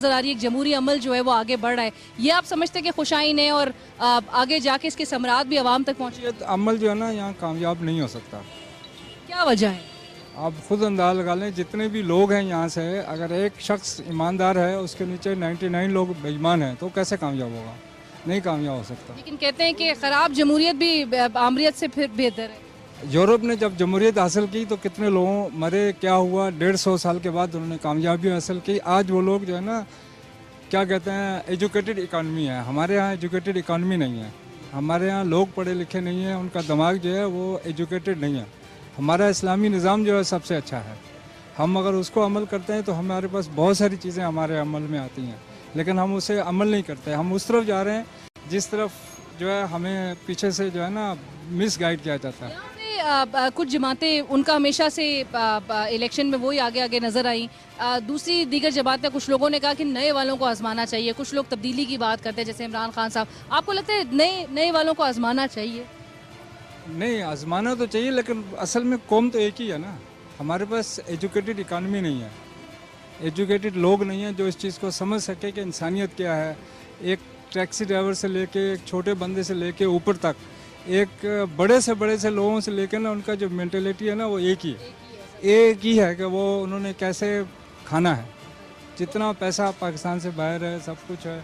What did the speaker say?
नजर आ रही है, एक जमहूरी अमल जो है वो आगे बढ़ रहा है, ये आप समझते हैं कि खुशाइन है और आगे जाके इसके समरात भी आवाम तक पहुँचे? ये अमल जो है ना यहाँ कामयाब नहीं हो सकता। क्या वजह है? आप खुद अंदाज़ लगा लें, जितने भी लोग हैं यहाँ से, अगर एक शख्स ईमानदार है उसके नीचे 99 लोग बेईमान हैं तो कैसे कामयाब होगा? नहीं कामयाब हो सकता। लेकिन कहते हैं कि खराब जमहूरियत भी आमरीत से फिर बेहतर है। यूरोप ने जब जमहूरियत हासिल की तो कितने लोगों मरे, क्या हुआ, 150 साल के बाद उन्होंने कामयाबी हासिल की। आज वो लोग जो है ना, क्या कहते हैं, एजुकेटेड इकानमी है। हमारे यहाँ एजुकेटेड इकानमी नहीं है। हमारे यहाँ लोग पढ़े लिखे नहीं हैं, उनका दिमाग जो है वो एजुकेटेड नहीं है। हमारा इस्लामी निज़ाम जो है सबसे अच्छा है। हम अगर उसको अमल करते हैं तो हमारे पास बहुत सारी चीज़ें हमारे अमल में आती हैं, लेकिन हम उसे अमल नहीं करते। हम उस तरफ जा रहे हैं जिस तरफ जो है हमें पीछे से जो है ना मिस गाइड किया जाता है। यहाँ पे कुछ जमातें उनका हमेशा से इलेक्शन में वही आगे आगे नजर आई। दूसरी दीगर जमातें, कुछ लोगों ने कहा कि नए वालों को आजमाना चाहिए, कुछ लोग तब्दीली की बात करते हैं जैसे इमरान खान साहब। आपको लगता है नए वालों को आजमाना चाहिए? नहीं, आजमाना तो चाहिए, लेकिन असल में कौम तो एक ही है ना। हमारे पास एजुकेटेड इकानमी नहीं है, एजुकेटेड लोग नहीं हैं जो इस चीज़ को समझ सके कि इंसानियत क्या है। एक टैक्सी ड्राइवर से लेके, एक छोटे बंदे से लेके ऊपर तक, एक बड़े से लोगों से लेकर ना, उनका जो मेंटेलिटी है ना वो एक ही है। एक ही है कि वो उन्होंने कैसे खाना है। जितना पैसा पाकिस्तान से बाहर है सब कुछ है,